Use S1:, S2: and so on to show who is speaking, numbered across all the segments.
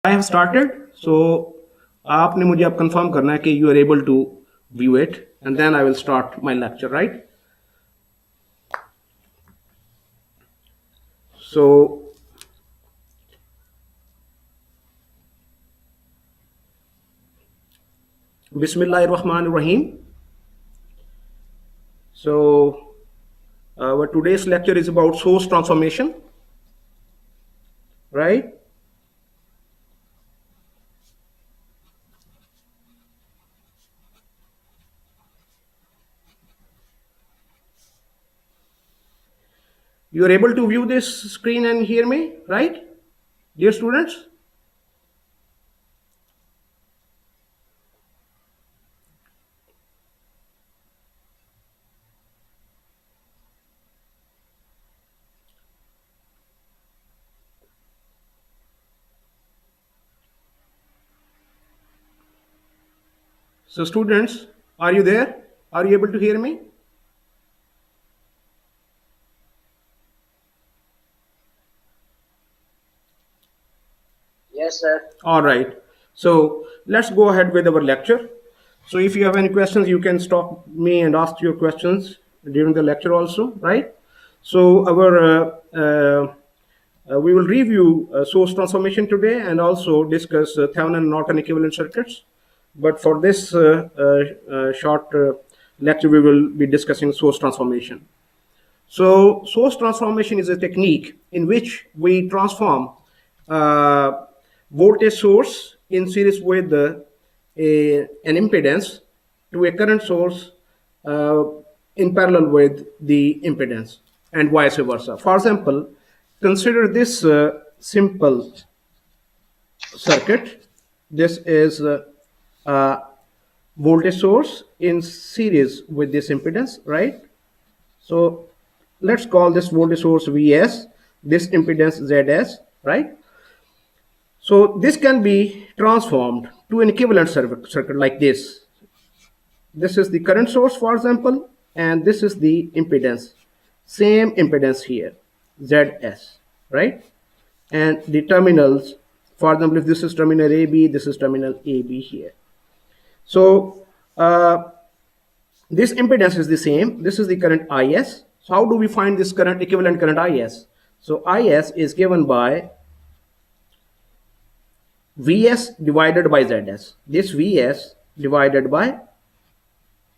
S1: I have started. So आपने मुझे अब कंफर्म करना है कि you are able to view it, and then I will start my lecture, right? So Bismillahirrahmanirrahim. So our today's lecture is about source transformation, right? You are able to view this screen and hear me, right, dear students? So students, are you there? Are you able to hear me?
S2: Yes, sir.
S1: All right. So let's go ahead with our lecture. So if you have any questions, you can stop me and ask your questions during the lecture also, right? So we will review source transformation today and also discuss Thevenin and Norton equivalent circuits. But for this short lecture, we will be discussing source transformation. So source transformation is a technique in which we transform voltage source in series with an impedance to a current source uh, in parallel with the impedance and vice versa. For example, consider this simple circuit. This is a voltage source in series with this impedance, right? So let's call this voltage source Vs, this impedance Zs, right? So this can be transformed to an equivalent circuit like this. This is the current source, for example, and this is the impedance. Same impedance here, Zs, right? And the terminals, for example, if this is terminal AB, this is terminal AB here. So this impedance is the same. This is the current Is. So how do we find this current equivalent current Is? So Is is given by Vs divided by Zs. This Vs divided by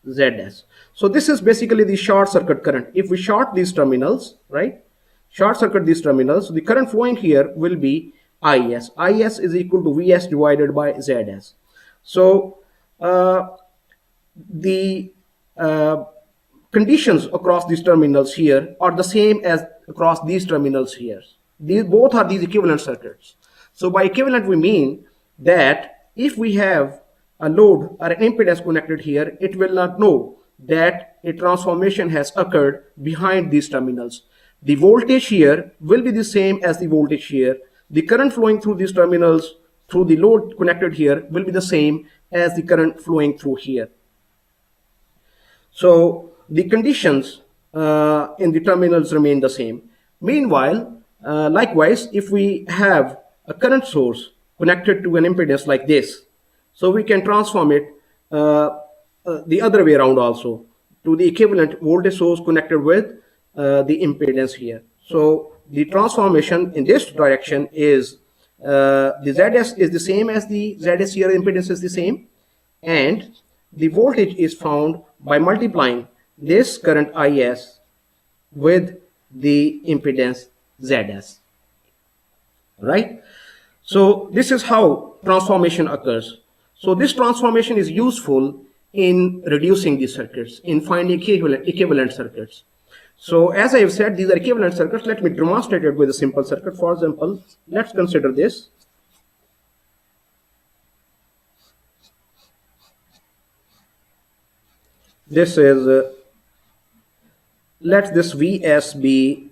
S1: Zs. So this is basically the short circuit current. If we short these terminals, right? Short circuit these terminals, the current flowing here will be Is. Is is equal to Vs divided by Zs. So the conditions across these terminals here are the same as across these terminals here. These both are these equivalent circuits. So by equivalent we mean that if we have a load or an impedance connected here, it will not know that a transformation has occurred behind these terminals. The voltage here will be the same as the voltage here. The current flowing through these terminals through the load connected here will be the same as the current flowing through here. So the conditions in the terminals remain the same. Meanwhile, likewise, if we have a current source connected to an impedance like this, so we can transform it the other way around also to the equivalent voltage source connected with the impedance here. So the transformation in this direction is the Zs is the same as the Zs here, impedance is the same, and the voltage is found by multiplying this current Is with the impedance Zs, right? So this is how transformation occurs. So this transformation is useful in reducing these circuits, in finding equivalent circuits. So as I have said, these are equivalent circuits. Let me demonstrate it with a simple circuit. For example, let's consider this. This is, let this Vs be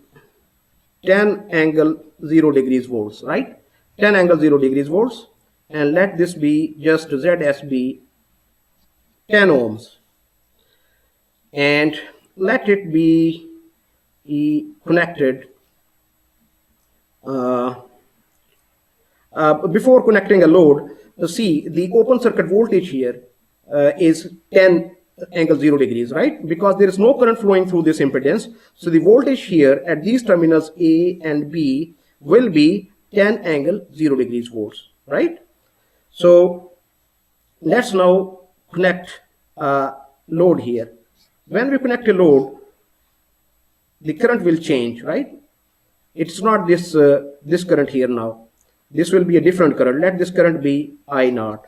S1: 10 angle 0 degrees volts, right? 10 angle 0 degrees volts. And let this be just Zs be 10 ohms. And let it be connected before connecting a load, see the open circuit voltage here is 10 angle 0 degrees, right? Because there is no current flowing through this impedance. So the voltage here at these terminals A and B will be 10 angle 0 degrees volts, right? So let's now connect a load here. When we connect a load, the current will change, right? It's not this this current here now. This will be a different current. Let this current be I naught.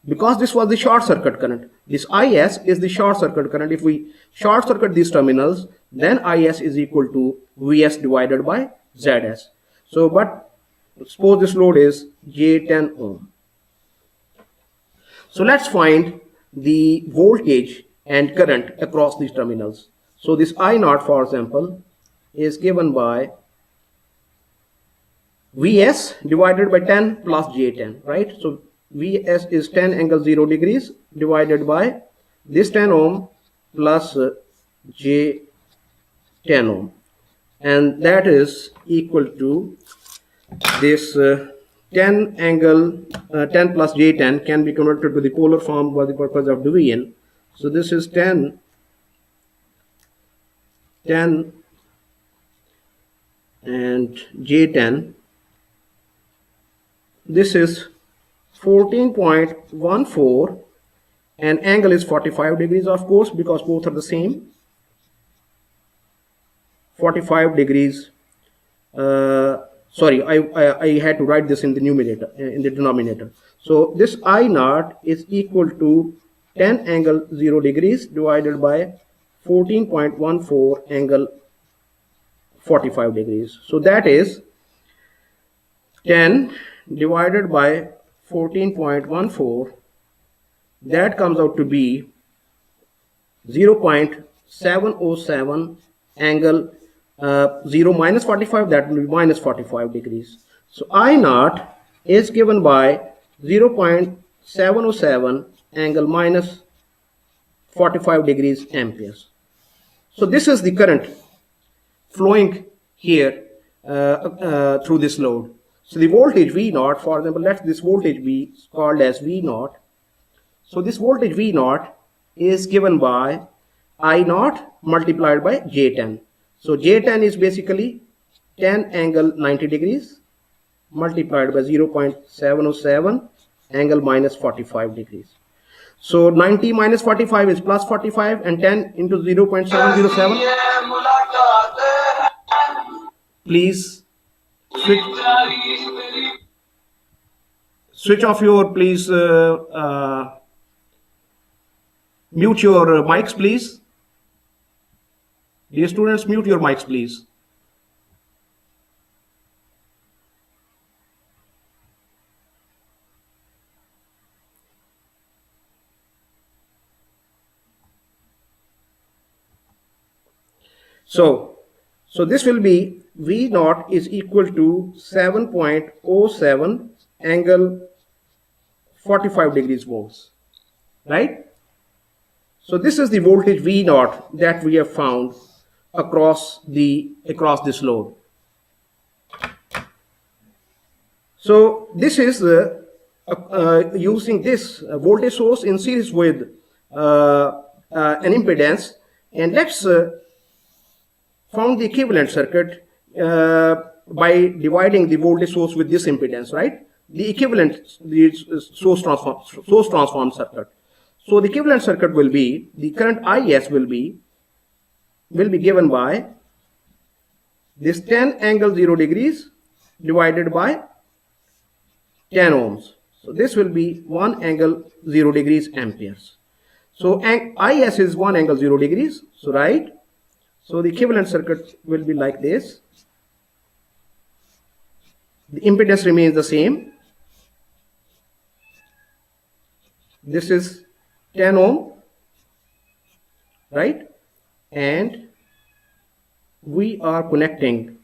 S1: Because this was the short circuit current. This IS is the short circuit current. If we short circuit these terminals, then IS is equal to VS divided by ZS. So, but suppose this load is J10 ohm. So let's find the voltage and current across these terminals. So this I naught, for example, is given by Vs divided by 10 plus J10, right? So Vs is 10 angle 0 degrees divided by this 10 ohm plus J10 ohm, and that is equal to this 10 angle 10 plus J10 can be converted to the polar form for the purpose of division. So this is 10 and J10. This is 14.14 and angle is 45 degrees, of course, because both are the same. 45 degrees. Sorry, I had to write this in the numerator, in the denominator. So this I naught is equal to 10 angle 0 degrees divided by 14.14 angle 45 degrees. So that is 10 divided by 14.14. That comes out to be 0.707 angle 0 minus 45, that will be minus 45 degrees. So I naught is given by 0.707 angle minus 45 degrees amperes. So this is the current flowing here through this load. So the voltage V naught, for example, let this voltage be called as V naught. So this voltage V naught is given by I naught multiplied by J10. So J10 is basically 10 angle 90 degrees multiplied by 0.707 angle minus 45 degrees. So 90 minus 45 is plus 45 and 10 into 0.707. Please switch off your, please mute your mics, please. Dear students, mute your mics, please. So this will be V naught is equal to 7.07 angle 45 degrees volts, right? So this is the voltage V naught that we have found across this load. So this is using this voltage source in series with an impedance, and let's found the equivalent circuit by dividing the voltage source with this impedance, right? The equivalent source transform circuit. So the equivalent circuit will be, the current IS will be given by this 10 angle 0 degrees divided by 10 ohms. So this will be 1 angle 0 degrees amperes. So IS is 1 angle 0 degrees, so right? So the equivalent circuit will be like this. The impedance remains the same. This is 10 ohm, right? And we are connecting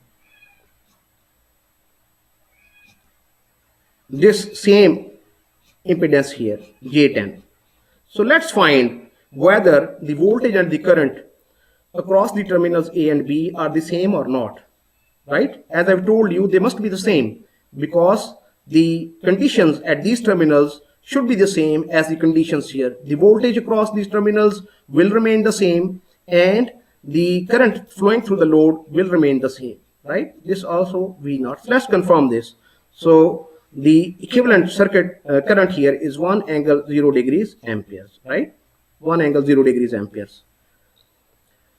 S1: this same impedance here, J10. So let's find whether the voltage and the current across the terminals A and B are the same or not, right? As I've told you, they must be the same, because the conditions at these terminals should be the same as the conditions here. The voltage across these terminals will remain the same, and the current flowing through the load will remain the same, right? This also V naught. Let's confirm this. So the equivalent circuit current here is 1 angle 0 degrees amperes, right? 1 angle 0 degrees amperes.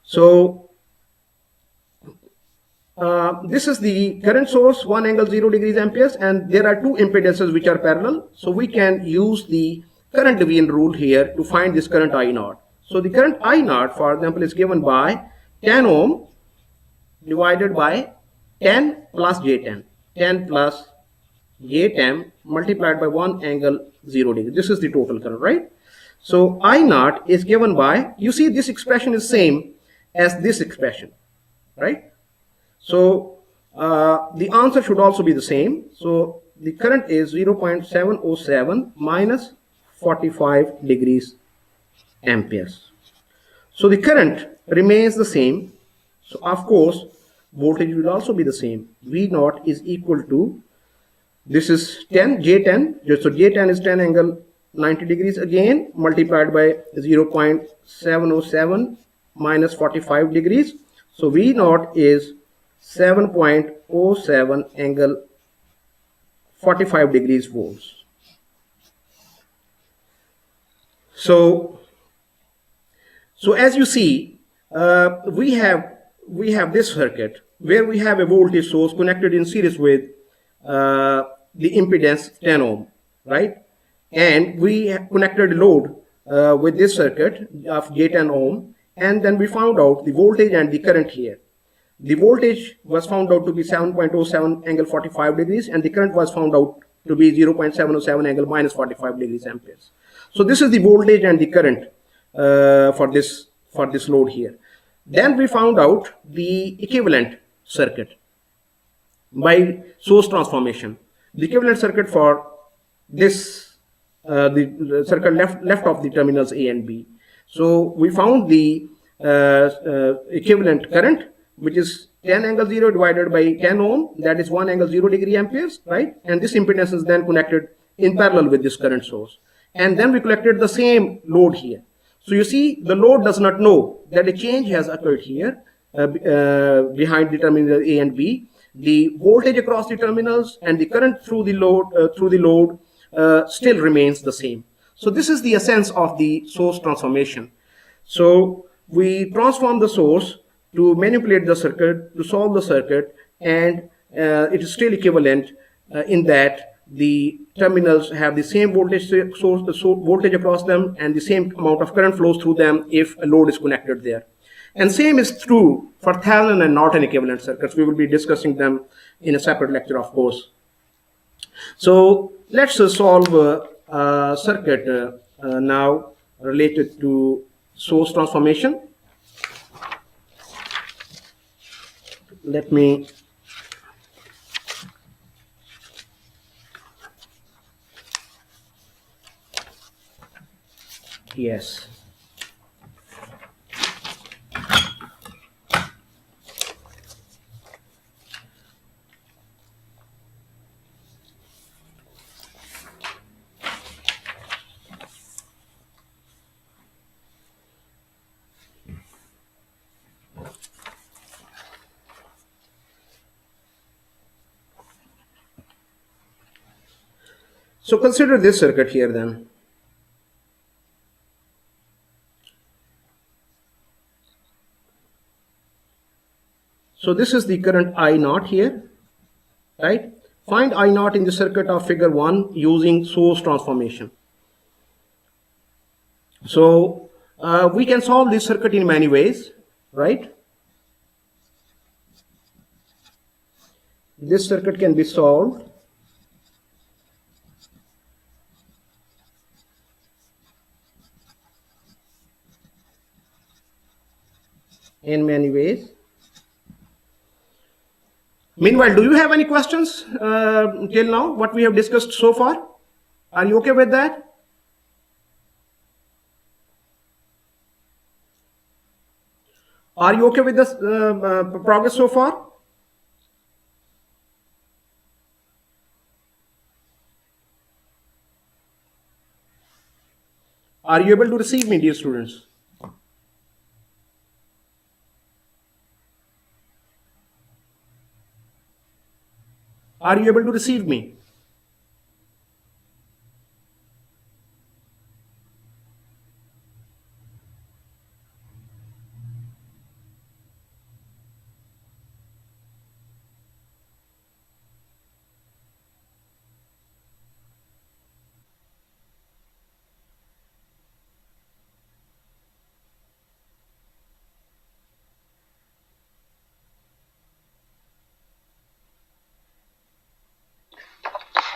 S1: So this is the current source, 1 angle 0 degrees amperes, and there are two impedances which are parallel. So we can use the current division rule here to find this current I naught. So the current I naught, for example, is given by 10 ohm divided by 10 plus J10. 10 plus J10 multiplied by 1 angle 0 degree. This is the total current, right? So I naught is given by, you see this expression is same as this expression, right? So the answer should also be the same. So the current is 0.707 minus 45 degrees amperes. So the current remains the same. So of course, voltage will also be the same. V naught is equal to, this is 10, J10. So J10 is 10 angle 90 degrees again, multiplied by 0.707 minus 45 degrees. So V naught is 7.07 angle 45 degrees volts. So as you see, we have this circuit where we have a voltage source connected in series with the impedance 10 ohm, right? And we have connected load with this circuit of J10 ohm, and then we found out the voltage and the current here. The voltage was found out to be 7.07 angle 45 degrees, and the current was found out to be 0.707 angle minus 45 degrees amperes. So this is the voltage and the current for this load here. Then we found out the equivalent circuit by source transformation. The equivalent circuit for this, the circuit left of the terminals A and B. So we found the equivalent current, which is 10 angle 0 divided by 10 ohm, that is 1 angle 0 degree amperes, right? And this impedance is then connected in parallel with this current source. And then we collected the same load here. So you see, the load does not know that a change has occurred here behind the terminal A and B. The voltage across the terminals and the current through the load still remains the same. So this is the essence of the source transformation. So we transform the source to manipulate the circuit, to solve the circuit, and it is still equivalent in that the terminals have the same voltage source, voltage across them, and the same amount of current flows through them if a load is connected there. And same is true for Thevenin and Norton equivalent circuits. We will be discussing them in a separate lecture, of course. So let's solve a circuit now related to source transformation. Let me yes. So consider this circuit here then. So this is the current I naught here, right? Find I naught in the circuit of figure 1 using source transformation. So we can solve this circuit in many ways, right? This circuit can be solved in many ways. Meanwhile, do you have any questions till now, what we have discussed so far? Are you okay with that? Are you okay with this progress so far? Are you able to receive me, dear students? Are you able to receive me?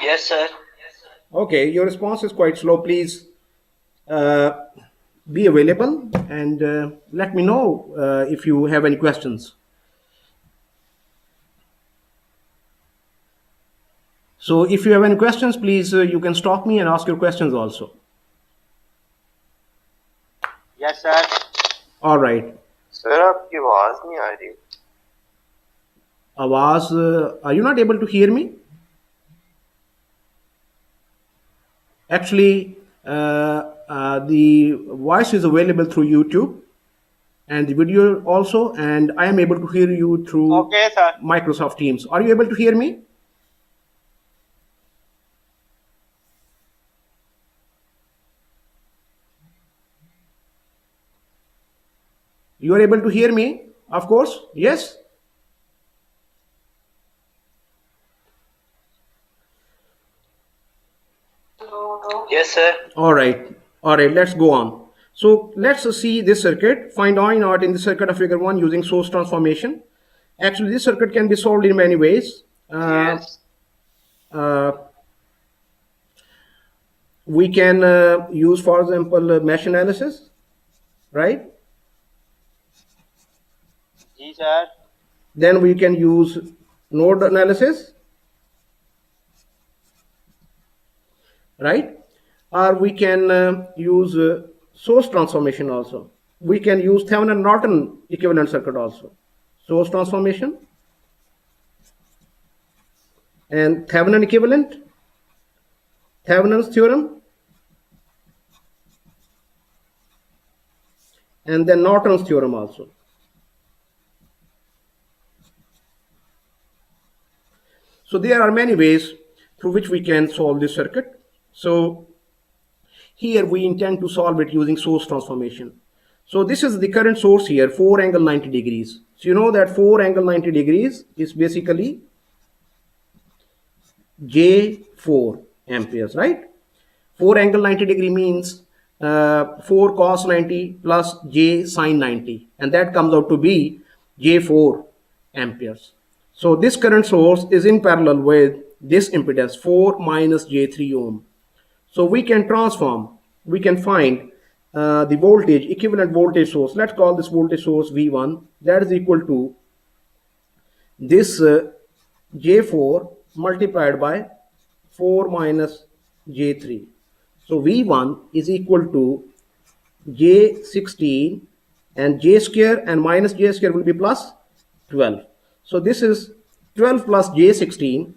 S2: Yes, sir.
S1: Okay, your response is quite slow. Please uh, be available and let me know if you have any questions. So if you have any questions, please you can stop me and ask your questions also.
S2: Yes, sir.
S1: All right.
S2: Sir आपकी आवाज नहीं आ रही.
S1: Awaz, are you not able to hear me? Actually, the voice is available through YouTube and the video also, and I am able to hear you through
S2: Okay, sir.
S1: Microsoft Teams. Are you able to hear me? You are able to hear me? Of course, yes?
S2: Yes, sir.
S1: All right. All right, let's go on. So let's see this circuit. Find I naught in the circuit of figure 1 using source transformation. Actually, this circuit can be solved in many ways.
S2: Yes.
S1: Uh, we can use, for example, mesh analysis, right?
S2: Ji sir.
S1: Then we can use node analysis, right? Or we can use source transformation also. We can use Thevenin Norton equivalent circuit also. Source transformation and Thevenin equivalent, Thevenin's theorem, and then Norton's theorem also. So there are many ways through which we can solve this circuit. So here we intend to solve it using source transformation. So this is the current source here, 4 angle 90 degrees. So you know that 4 angle 90 degrees is basically J4 amperes, right? 4 angle 90 degree means 4 cos 90 plus J sin 90, and that comes out to be J4 amperes. So this current source is in parallel with this impedance 4 minus J3 ohm. So we can transform, we can find the voltage, equivalent voltage source. Let's call this voltage source V1. That is equal to this J4 multiplied by 4 minus J3. So V1 is equal to J16, and J square and minus J square will be plus 12. So this is 12 plus J16,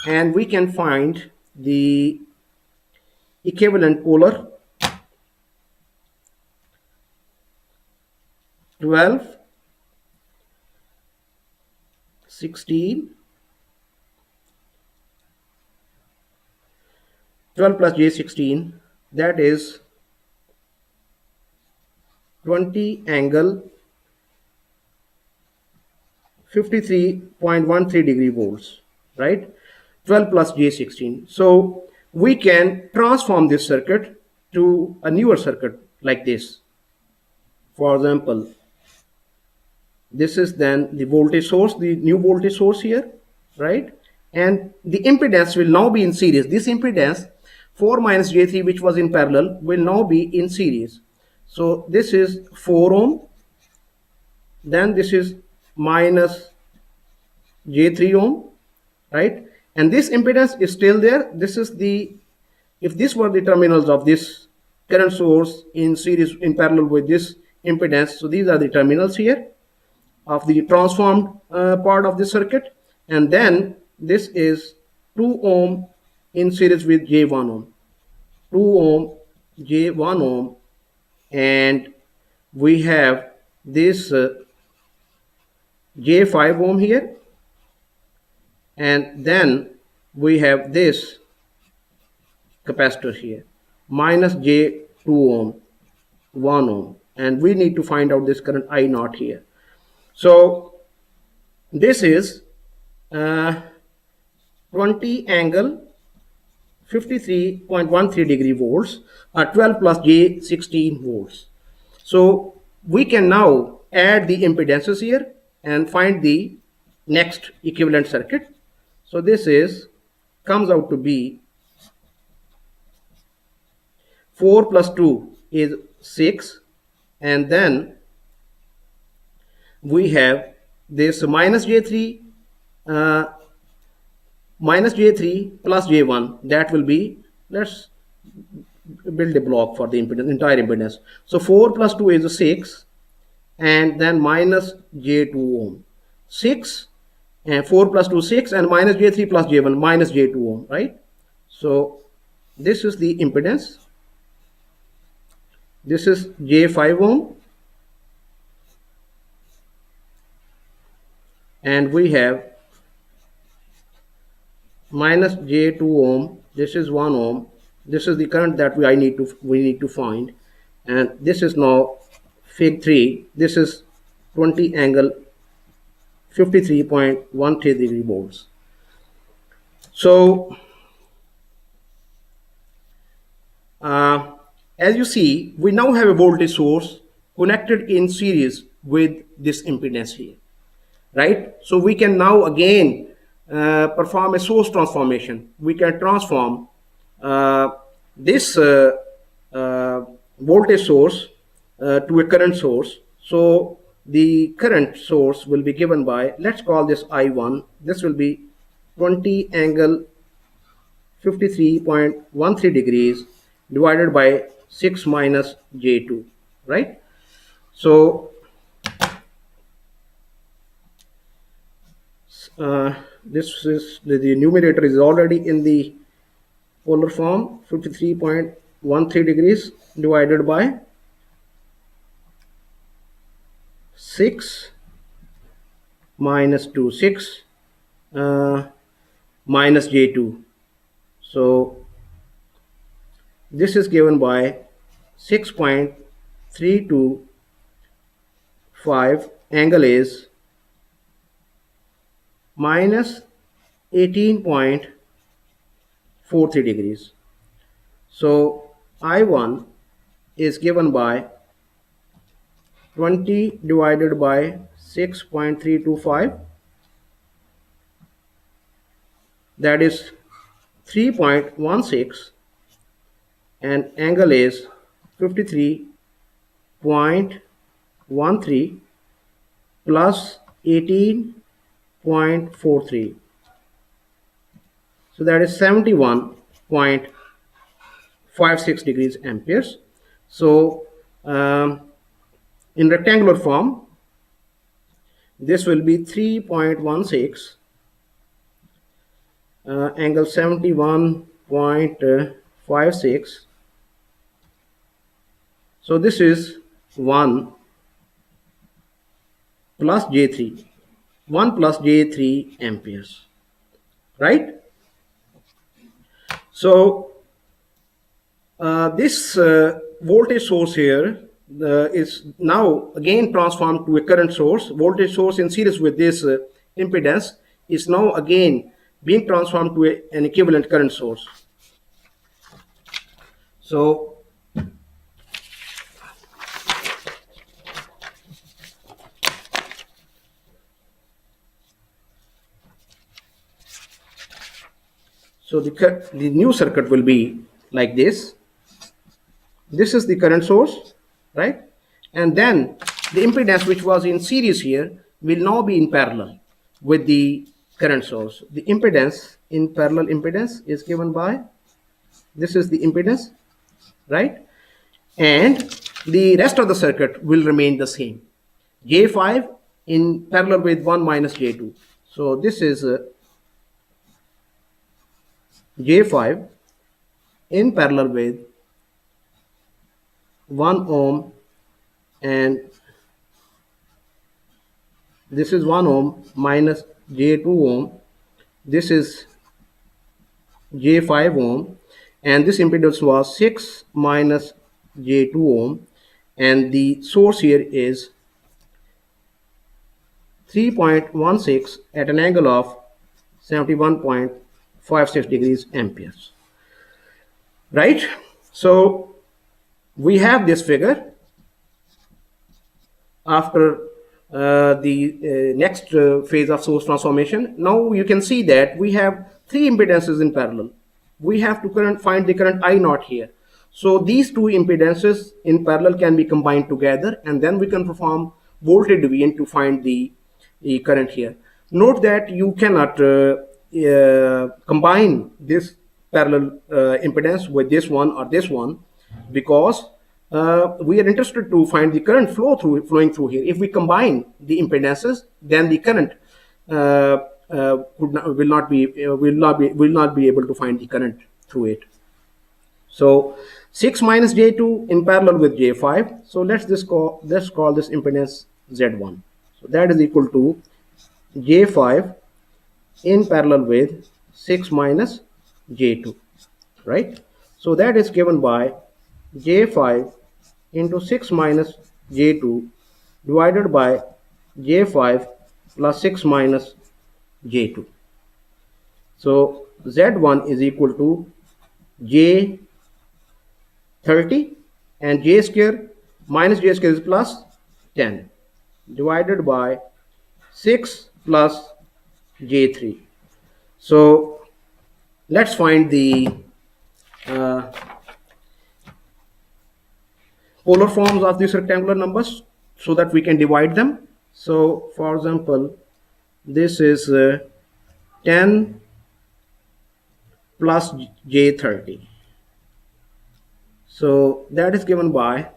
S1: and we can find the equivalent polar 12, 16, 12 plus J16, that is 20 angle 53.13 degree volts, right? 12 plus J16. So we can transform this circuit to a newer circuit like this. For example, this is then the voltage source, the new voltage source here, right? And the impedance will now be in series. This impedance 4 minus J3, which was in parallel, will now be in series. So this is 4 ohm, then this is minus J3 ohm, right? And this impedance is still there. This is the, if this were the terminals of this current source in series, in parallel with this impedance, so these are the terminals here of the transformed part of the circuit, and then this is 2 ohm in series with J1 ohm, 2 ohm J1 ohm, and we have this J5 ohm here, and then we have this capacitor here minus J2 ohm, 1 ohm, and we need to find out this current I naught here. So this is 20 angle 53.13 degree volts, 12 plus J 16 volts. So we can now add the impedances here and find the next equivalent circuit. So this is comes out to be 4 plus 2 is 6, and then we have this minus J3 minus J3 plus J1, that will be, let's build a block for the impedance, entire impedance. So 4 plus 2 is 6, and then minus J2 ohm. 6 and 4 plus 2 6, and minus J3 plus J1 minus J2 ohm, right? So this is the impedance. This is J5 ohm, and we have minus J2 ohm. This is 1 ohm. This is the current that we need to find, and this is now fig 3. This is 20 angle 53.13 degree volts. So as you see, we now have a voltage source connected in series with this impedance here, right? So we can now again perform a source transformation. We can transform this voltage source to a current source. So the current source will be given by, let's call this I1. This will be 20 angle 53.13 degrees divided by 6 minus J2, right? So this is the numerator is already in the polar form, 53.13 degrees divided by 6 minus 2, 6 minus J2. So this is given by 6.325, angle is minus 18.43 degrees. So I1 is given by 20 divided by 6.325, that is 3.16, and angle is 53.13 plus 18.43. So that is 71.56 degrees amperes. So in rectangular form, this will be 3.16 angle 71.56. So this is 1 plus J3, 1 plus J3 amperes, right? So this voltage source here is now again transformed to a current source. Voltage source in series with this impedance is now again being transformed to an equivalent current source. So the new circuit will be like this. This is the current source, right? And then the impedance which was in series here will now be in parallel with the current source. The impedance in parallel impedance is given by, this is the impedance, right? And the rest of the circuit will remain the same. J5 in parallel with 1 minus J2. So this is J5 in parallel with 1 ohm, and this is 1 ohm minus J2 ohm. This is J5 ohm, and this impedance was 6 minus J2 ohm, and the source here is 3.16 at an angle of 71.56 degrees amperes. Right? So we have this figure after the next phase of source transformation. Now you can see that we have three impedances in parallel. We have to find the current I naught here. So these two impedances in parallel can be combined together, and then we can perform voltage division to find the current here. Note that you cannot combine this parallel impedance with this one or this one, because we are interested to find the current flowing through here. If we combine the impedances, then the current will not be able to find the current through it. So 6 minus J2 in parallel with J5. So let's call this impedance Z1. So that is equal to J5 in parallel with 6 minus J2, right? So that is given by J5 into 6 minus J2 divided by J5 plus 6 minus J2. So Z1 is equal to J30, and J square minus J square is plus 10 divided by 6 plus J3. So let's find the uh, polar forms of these rectangular numbers so that we can divide them. So for example, this is 10 plus J30. So that is given by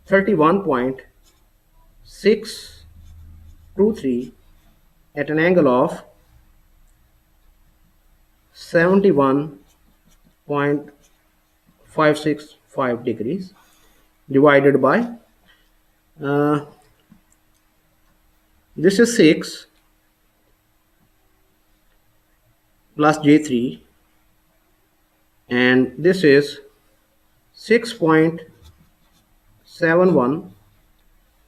S1: 31.623 at an angle of 71.565 degrees divided by this is 6 plus J3, and this is 6.71,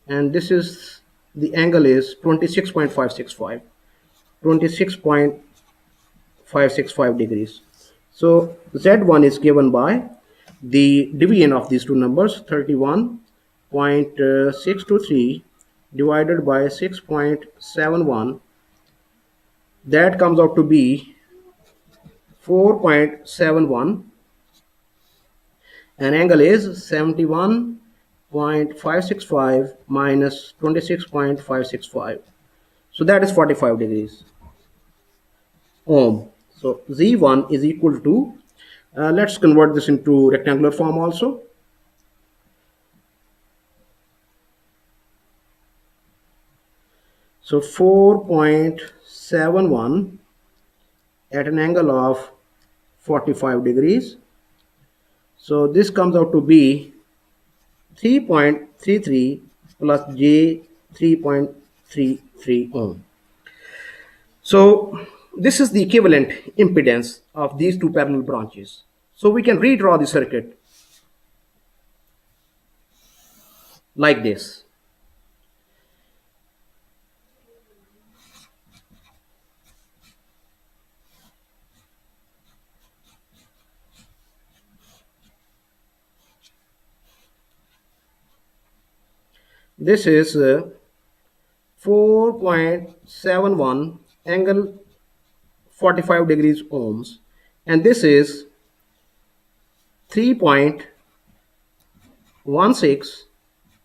S1: and this is the angle is 26.565 degrees. So Z1 is given by the division of these two numbers, 31.623 divided by 6.71. That comes out to be 4.71, and angle is 71.565 minus 26.565. So that is 45 degrees ohm. So Z1 is equal to, let's convert this into rectangular form also. So 4.71 at an angle of 45 degrees. So this comes out to be 3.33 plus J 3.33 ohm. So this is the equivalent impedance of these two parallel branches. So we can redraw the circuit like this. This is 4.71 angle 45 degrees ohms, and this is 3.16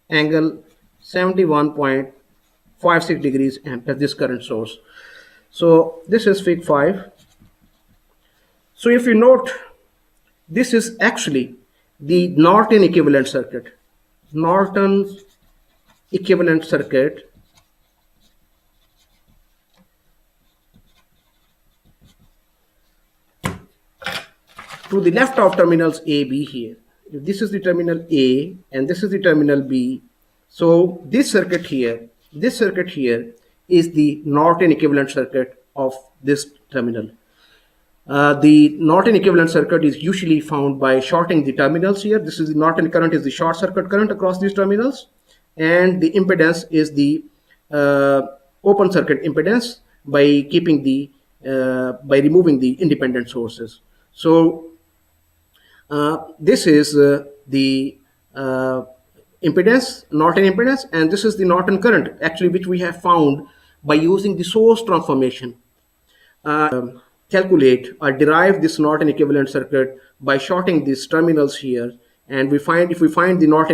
S1: angle 71.56 degrees amperes, this current source. So this is fig 5. So if you note, this is actually the Norton equivalent circuit. Norton's equivalent circuit to the left of terminals A, B here. if this is the terminal A and this is the terminal B, so this circuit here is the Norton equivalent circuit of this terminal. The Norton equivalent circuit is usually found by shorting the terminals here. This is the Norton current is the short circuit current across these terminals, and the impedance is the open circuit impedance by keeping the by removing the independent sources. So this is the impedance, Norton impedance, and this is the Norton current, actually, which we have found by using the source transformation. Calculate or derive this Norton equivalent circuit by shorting these terminals here, and if we find the Norton